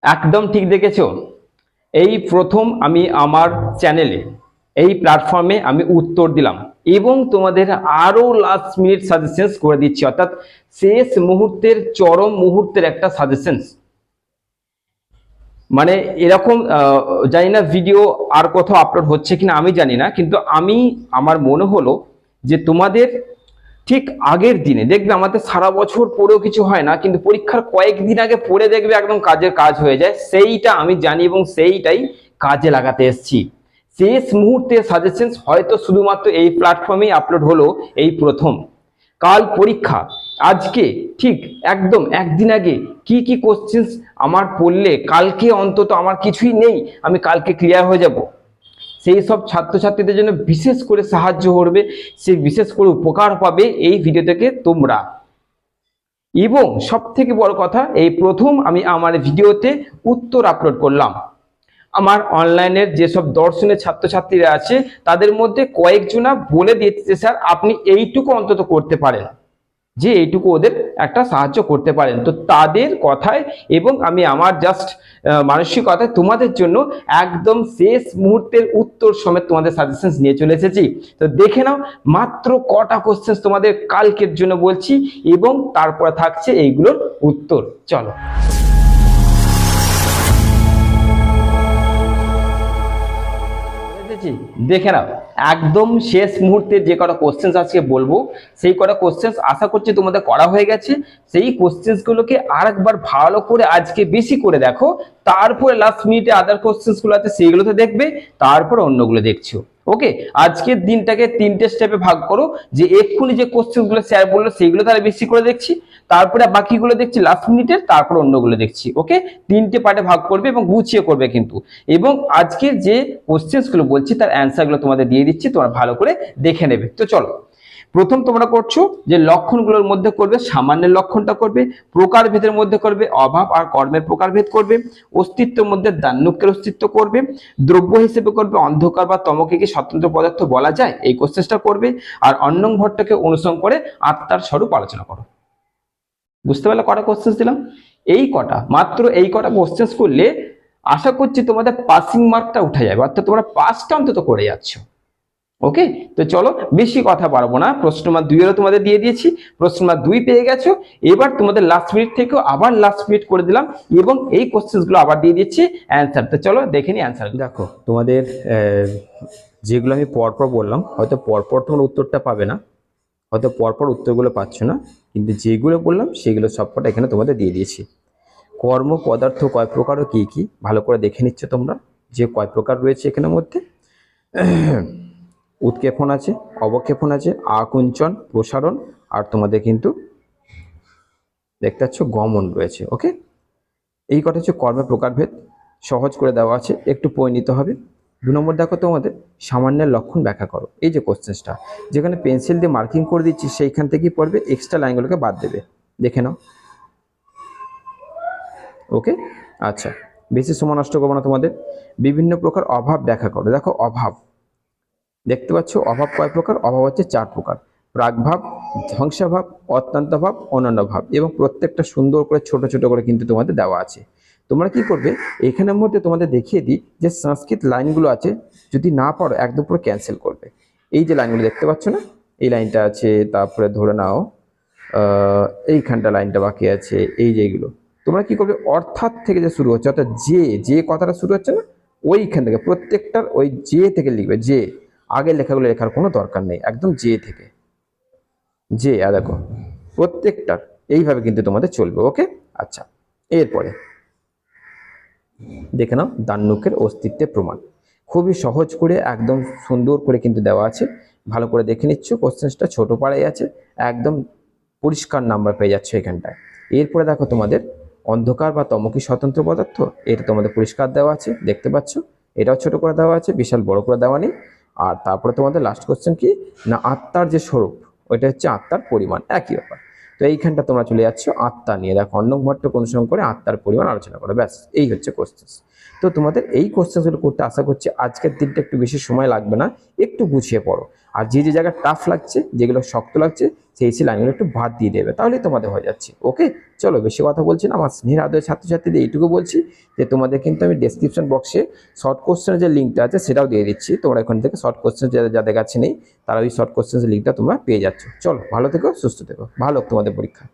একদম ঠিক দেখেছো। এই প্রথম আমি আমার চ্যানেলে এই প্ল্যাটফর্মে আমি উত্তর দিলাম এবং তোমাদের আরো লাস্ট মিনিট সাজেশনস করে দিচ্ছি, অর্থাৎ শেষ মুহূর্তের চরম মুহূর্তের একটা সাজেশনস। মানে এরকম জানি না ভিডিও আর কোথাও আপলোড হচ্ছে কিনা আমি জানি না, কিন্তু আমার মনে হলো যে তোমাদের ঠিক আগের দিনে দেখবে, আমাদের সারা বছর পড়েও কিছু হয় না, কিন্তু পরীক্ষার কয়েকদিন আগে পড়ে দেখবে একদম কাজের কাজ হয়ে যায়। সেইটা আমি জানি এবং সেইটাই কাজে লাগাতে এসেছি। শেষ মুহূর্তে সাজেশন হয়তো শুধুমাত্র এই প্ল্যাটফর্মেই আপলোড হলো এই প্রথম। কাল পরীক্ষা, আজকে ঠিক একদম একদিন আগে কি কি কোশ্চেন্স আমার পড়লে কালকে অন্তত আমার কিছুই নেই, আমি কালকে ক্লিয়ার হয়ে যাব, সেই সব ছাত্রছাত্রীদের জন্য বিশেষ করে সাহায্য করবে, সে বিশেষ করে উপকার পাবে এই ভিডিও থেকে তোমরা। এবং সব থেকে বড় কথা, এই প্রথম আমি আমার ভিডিওতে উত্তর আপলোড করলাম। আমার অনলাইনের যেসব দর্শনের ছাত্রছাত্রীরা আছে তাদের মধ্যে কয়েকজনা বলে দিয়েছে, স্যার আপনি এইটুকু অন্তত করতে পারেন, যে এইটুকু ওদের একটা সাহায্য করতে পারেন। তো তাদের কথায় এবং আমি আমার জাস্ট মানসিকতায় তোমাদের জন্য একদম শেষ মুহূর্তের উত্তর সমেত তোমাদের সাজেশনস নিয়ে চলে এসেছি। তো দেখে নাও মাত্র কটা কোশ্চেন তোমাদের কালকের জন্য বলছি, এবং তারপরে থাকছে এইগুলোর উত্তর। চলো দেখে নাও, একদম শেষ মুহূর্তে যে কটা কোশ্চেন্স আজকে বলবো সেই কটা কোশ্চেন্স আশা করছি তোমাদের করা হয়ে গেছে। সেই কোশ্চেন্স গুলোকে আরেকবার ভালো করে আজকে বেশি করে দেখো, তারপরে লাস্ট মিনিটে আদার কোশ্চেন্স গুলো আছে সেইগুলোতে দেখবে, তারপর অন্যগুলো দেখছো। ওকে, আজকের দিনটাকে তিনটে স্টেপে ভাগ করো, যে এক্ষুনি যে কোশ্চেন গুলো স্যার বললো সেইগুলো তাহলে বেশি করে দেখছি, তারপরে বাকিগুলো দেখছি লাস্ট মিনিটের, তারপর অন্যগুলো দেখছি। ওকে, তিনটে পার্টে ভাগ করবে এবং গুছিয়ে করবে কিন্তু। এবং আজকে যে কোশ্চেন্স গুলো বলছি তার অ্যান্সার গুলো তোমাদের দিয়ে দিচ্ছি, তোমরা ভালো করে দেখে নেবে। তো চলো, প্রথম তোমরা করছো যে লক্ষণগুলোর মধ্যে করবে, সামান্যের লক্ষণটা করবে, প্রকারভেদের মধ্যে করবে, অভাব আর কর্মের প্রকারভেদ করবে, অস্তিত্বের মধ্যে দান্যুক্যের অস্তিত্ব করবে, দ্রব্য হিসেবে করবে অন্ধকার বা তমকে কি স্বতন্ত্র পদার্থ বলা যায়, এই কোশ্চেনটা করবে, আর অন্নং ভট্টকে অনুসরণ করে আত্মার স্বরূপ আলোচনা করো। বুঝতে পারলে কটা কোশ্চেন দিলাম? এই কটা, মাত্র এই কটা কোশ্চেন করলে আশা করছি তোমাদের পাসিং মার্কটা উঠে যাবে, অর্থাৎ তোমরা পাসটা অন্তত করে যাচ্ছ। ওকে, তো চলো বেশি কথা বাড়বো না, প্রশ্ন নম্বর 2 এরও তোমাদের দিয়ে দিয়েছি, প্রশ্ন নম্বর 2 পেয়ে গেছো। এবার তোমাদের লাস্ট মিনিট থেকেও আবার লাস্ট মিনিট করে দিলাম এবং এই কোশ্চেন গুলো আবার দিয়ে দিচ্ছি অ্যান্সার। তো চলো দেখে নি অ্যান্সার। দেখো তোমাদের যেগুলো আমি পরপর বললাম, হয়তো পরপর তোমরা উত্তরটা পাবে না, হয়তো পরপর উত্তরগুলো পাচ্ছ না, কিন্তু যেগুলো বললাম সেগুলো সবকটা এখানে তোমাদের দিয়ে দিয়েছি। কর্ম পদার্থ কয় প্রকার ও কি কি ভালো করে দেখে নিচ্ছ তোমরা, যে কয় প্রকার রয়েছে এখানের মধ্যে। উৎক্ষেপণ আছে, অবক্ষেপণ আছে, আকুঞ্চন, প্রসারণ, আর তোমাদের কিন্তু দেখতে পাচ্ছ গমন রয়েছে। ওকে, এই কটা হচ্ছে কর্মের প্রকারভেদ, সহজ করে দেওয়া আছে, একটু পড়ে নিতে হবে। 2 নম্বর দেখো তোমাদের সামান্যের লক্ষণ ব্যাখ্যা করো। এই যে কোশ্চেনটা যেখানে পেন্সিল দিয়ে মার্কিং করে দিচ্ছি সেইখান থেকেই পড়বে, এক্সট্রা লাইনগুলোকে বাদ দেবে, দেখে নাও। ওকে, আচ্ছা, বেশি সময় নষ্ট করবো না তোমাদের। বিভিন্ন প্রকার অভাব ব্যাখ্যা করো। দেখো অভাব দেখতে পাচ্ছ, অভাব কয় প্রকার? অভাব হচ্ছে 4 প্রকার: প্রাগভাব, ধ্বংসাভাব, অত্যন্ত ভাব, অনন্য ভাব, এবং প্রত্যেকটা সুন্দর করে ছোট ছোট করে কিন্তু তোমাদের দেওয়া আছে। তোমরা কি করবে, এখানের মধ্যে তোমাদের দেখিয়ে দিই যে সংস্কৃত লাইনগুলো আছে, যদি না পারো একদম পুরো ক্যান্সেল করবে। এই যে লাইনগুলো দেখতে পাচ্ছ না, এই লাইনটা আছে, তারপরে ধরে নাও এইখানটা লাইনটা বাকি আছে, এই যেগুলো তোমরা কি করবে, অর্থাৎ থেকে যে শুরু হচ্ছে, অর্থাৎ যে কথাটা শুরু হচ্ছে না ওইখান থেকে প্রত্যেকটার ওই যে থেকে লিখবে। যে আগের লেখাগুলো লেখার কোনো দরকার নেই, একদম যে থেকে যে। আর দেখো প্রত্যেকটার এইভাবে কিন্তু তোমাদের চলবে। ওকে, আচ্ছা, এরপরে দেখে নাও দান্যুকের অস্তিত্বের প্রমাণ। খুবই সহজ করে একদম সুন্দর করে কিন্তু দেওয়া আছে, ভালো করে দেখে নিচ্ছ। কোশ্চেনটা ছোট পাড়াই আছে, একদম পরিষ্কার নাম্বার পেয়ে যাচ্ছে এখানটায়। এরপরে দেখো তোমাদের অন্ধকার বা তমকি স্বতন্ত্র পদার্থ, এটা তোমাদের পরিষ্কার দেওয়া আছে, দেখতে পাচ্ছ, এটাও ছোট করে দেওয়া আছে, বিশাল বড় করে দেওয়া নেই। আর তারপরে তোমাদের লাস্ট কোশ্চেন কি না, আত্মার যে স্বরূপ ওইটা হচ্ছে আত্মার পরিমাণ, একই ব্যাপার। তো এইখানটা তোমরা চলে যাচ্ছ আত্মা নিয়ে, দেখো অন্নং ভট্টকে অনুসরণ করে আত্মার পরিমাণ আলোচনা করো, ব্যাস এই হচ্ছে কোশ্চেন। তো তোমাদের এই কোশ্চেনগুলো করতে আশা করছি আজকের দিনটা একটু বেশি সময় লাগবে না, একটু গুছিয়ে পড়ো। আর যে যে জায়গায় টাফ লাগছে, যেগুলো শক্ত লাগছে, সেই লাইনগুলো একটু বাদ দিয়ে দেবে, তাহলেই তোমাদের হয়ে যাচ্ছে। ওকে, চলো বেশি কথা বলছি না, আমার স্নেহের আদরের ছাত্রছাত্রীদের এইটুকু বলছি যে তোমাদের কিন্তু আমি ডেসক্রিপশন বক্সে শর্ট কোশ্চেনের যে লিঙ্কটা আছে সেটাও দিয়ে দিচ্ছি। তোমরা এখান থেকে শর্ট কোশ্চেন যাদের কাছে নেই তারা ওই শর্ট কোশ্চেনের লিঙ্কটা তোমরা পেয়ে যাচ্ছ। চলো ভালো থেকো, সুস্থ থেকো, ভালো হোক তোমাদের পরীক্ষা।